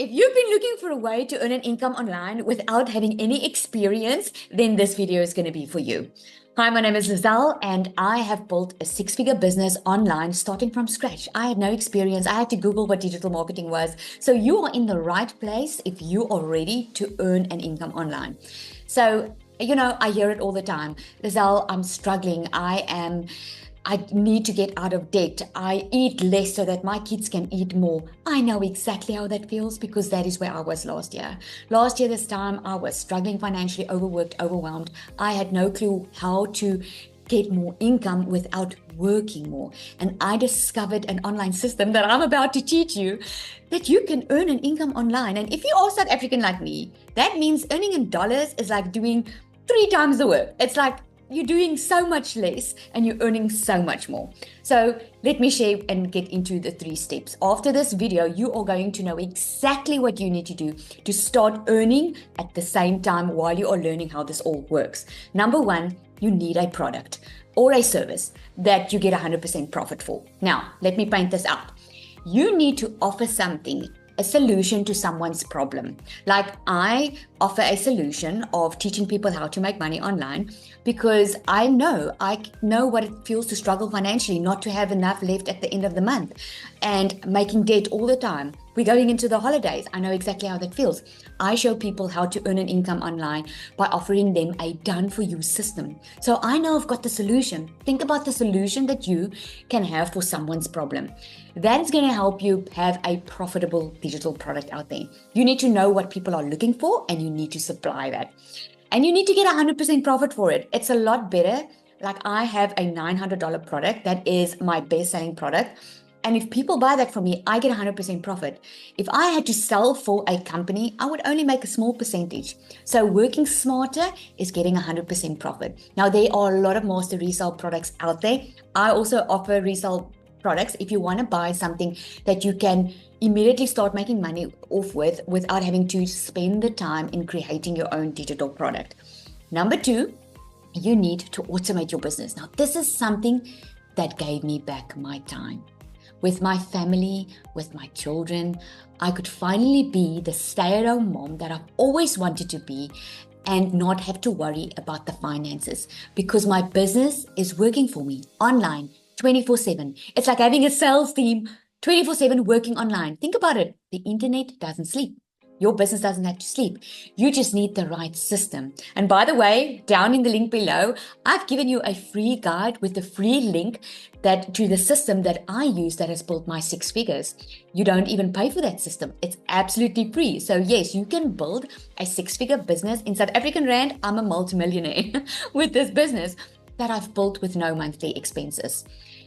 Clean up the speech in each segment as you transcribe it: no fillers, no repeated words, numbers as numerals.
If you've been looking for a way to earn an income online without having any experience, then this video is going to be for you. Hi, my name is Lizelle, and I have built a six-figure business online starting from scratch. I had no experience. I had to Google what digital marketing was. So you are in the right place if you are ready to earn an income online. So, I hear it all the time. Lizelle, I'm struggling. I need to get out of debt. I eat less so that my kids can eat more. I know exactly how that feels because that is where I was last year. Last year, this time, I was struggling financially, overworked, overwhelmed. I had no clue how to get more income without working more. And I discovered an online system that I'm about to teach you that you can earn an income online. And if you are South African like me, that means earning in dollars is like doing 3 times the work. It's like you're doing so much less and you're earning so much more. So let me share and get into the 3 steps. After this video, you are going to know exactly what you need to do to start earning at the same time while you are learning how this all works. Number 1, you need a product or a service that you get 100% profit for. Now, let me paint this out. You need to offer something, a solution to someone's problem. Like I offer a solution of teaching people how to make money online because I know what it feels to struggle financially, not to have enough left at the end of the month and making debt all the time. We're going into the holidays. I know exactly how that feels. I show people how to earn an income online by offering them a done-for-you system. So I know I've got the solution. Think about the solution that you can have for someone's problem. That's going to help you have a profitable digital product out there. You need to know what people are looking for and you need to supply that. And you need to get 100% profit for it. It's a lot better. Like I have a $900 product that is my best-selling product. And if people buy that from me, I get 100% profit. If I had to sell for a company, I would only make a small percentage. So working smarter is getting 100% profit. Now, there are a lot of master resale products out there. I also offer resale products if you want to buy something that you can immediately start making money off with without having to spend the time in creating your own digital product. Number 2, you need to automate your business. Now, this is something that gave me back my time. With my family, with my children, I could finally be the stay-at-home mom that I've always wanted to be and not have to worry about the finances because my business is working for me online 24/7. It's like having a sales team 24/7 working online. Think about it. The internet doesn't sleep. Your business doesn't have to sleep. You just need the right system. And by the way, down in the link below, I've given you a free guide with the free link to the system that I use that has built my 6 figures. You don't even pay for that system. It's absolutely free. So yes, you can build a 6-figure business in South African Rand. I'm a multimillionaire with this business that I've built with no monthly expenses.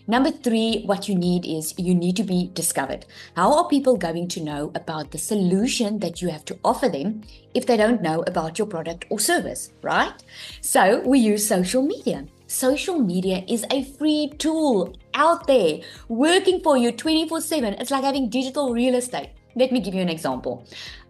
Number 3, what you need is you need to be discovered. How are people going to know about the solution that you have to offer them if they don't know about your product or service, right? So we use social media. Social media is a free tool out there working for you 24/7. It's like having digital real estate. Let me give you an example.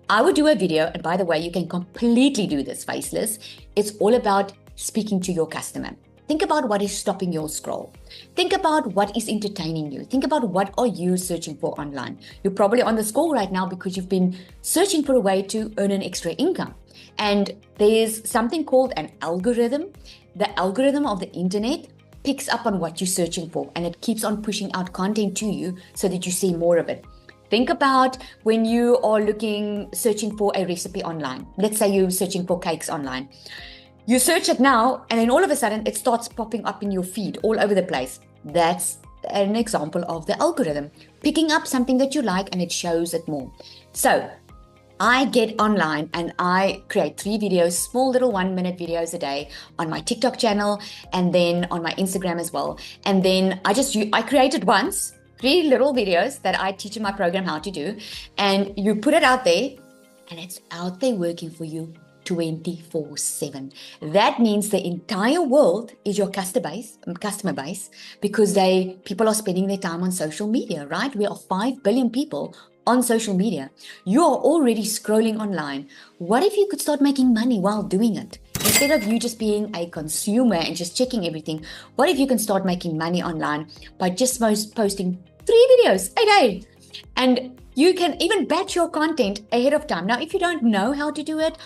I would do a video, and by the way, you can completely do this faceless. It's all about speaking to your customer. Think about what is stopping your scroll. Think about what is entertaining you. Think about what are you searching for online. You're probably on the scroll right now because you've been searching for a way to earn an extra income. And there's something called an algorithm. The algorithm of the internet picks up on what you're searching for and it keeps on pushing out content to you so that you see more of it. Think about when you are searching for a recipe online. Let's say you're searching for cakes online. You search it now, and then all of a sudden, it starts popping up in your feed all over the place. That's an example of the algorithm, picking up something that you like, and it shows it more. So I get online, and I create 3 videos, small little 1-minute videos a day on my TikTok channel, and then on my Instagram as well. And then I created once 3 little videos that I teach in my program how to do, and you put it out there, and it's out there working for you 24/7. That means the entire world is your customer base because people are spending their time on social media, right? We are 5 billion people on social media. You are already scrolling online. What if you could start making money while doing it? Instead of you just being a consumer and just checking everything, what if you can start making money online by just posting 3 videos a day? And You can even batch your content ahead of time. Now, if you don't know how to do it,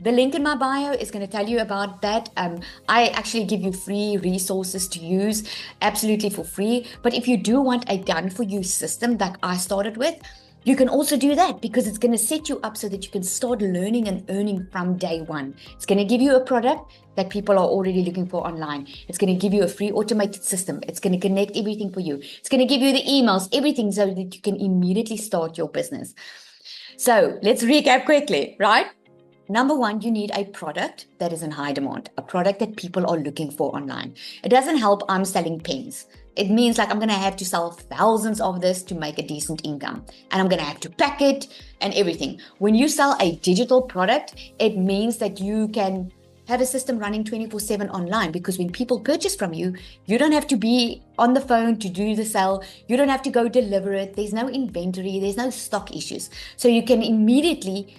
the link in my bio is going to tell you about that. I actually give you free resources to use absolutely for free. But if you do want a done for you system that I started with, you can also do that, because it's going to set you up so that you can start learning and earning from day one. It's going to give you a product that people are already looking for online. It's going to give you a free automated system. It's going to connect everything for you. It's going to give you the emails, everything, so that you can immediately start your business. So let's recap quickly, right? Number one, you need a product that is in high demand, a product that people are looking for online. It doesn't help I'm selling pens. It means like I'm going to have to sell thousands of this to make a decent income, and I'm going to have to pack it and everything. When you sell a digital product, it means that you can have a system running 24/7 online, because when people purchase from you, you don't have to be on the phone to do the sale. You don't have to go deliver it. There's no inventory. There's no stock issues. So you can immediately,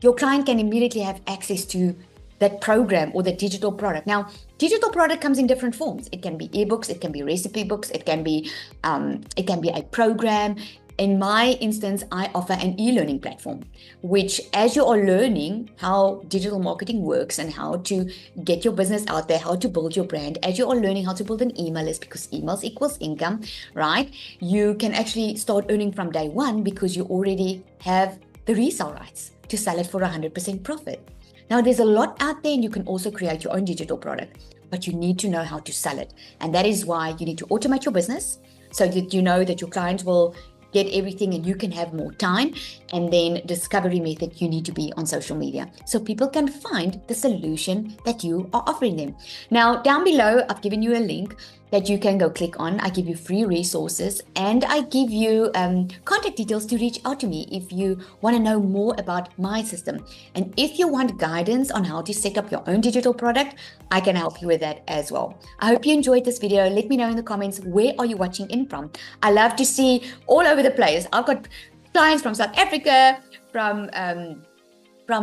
your client can immediately have access to that program or the digital product. Now, digital product comes in different forms. It can be ebooks, it can be recipe books, it can be a program. In my instance, I offer an e-learning platform, which, as you are learning how digital marketing works and how to get your business out there, how to build your brand, as you are learning how to build an email list, because emails equals income, right? You can actually start earning from day one, because you already have the resale rights to sell it for 100% profit. Now, there's a lot out there, and you can also create your own digital product, but you need to know how to sell it. And that is why you need to automate your business, so that you know that your clients will get everything and you can have more time. And then discovery method, you need to be on social media so people can find the solution that you are offering them. Now, down below, I've given you a link that you can go click on. I give you free resources, and I give you contact details to reach out to me if you want to know more about my system. And if you want guidance on how to set up your own digital product, I can help you with that as well. I hope you enjoyed this video. Let me know in the comments, where are you watching in from? I love to see all over the place. I've got clients from South Africa, from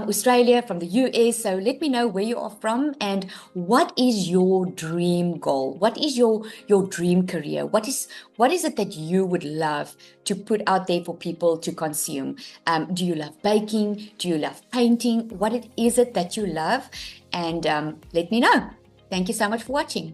Australia, from the US. So let me know where you are from, and what is your dream goal? What is your dream career? What is it that you would love to put out there for people to consume? Do you love baking? Do you love painting? What is it that you love? And let me know. Thank you so much for watching.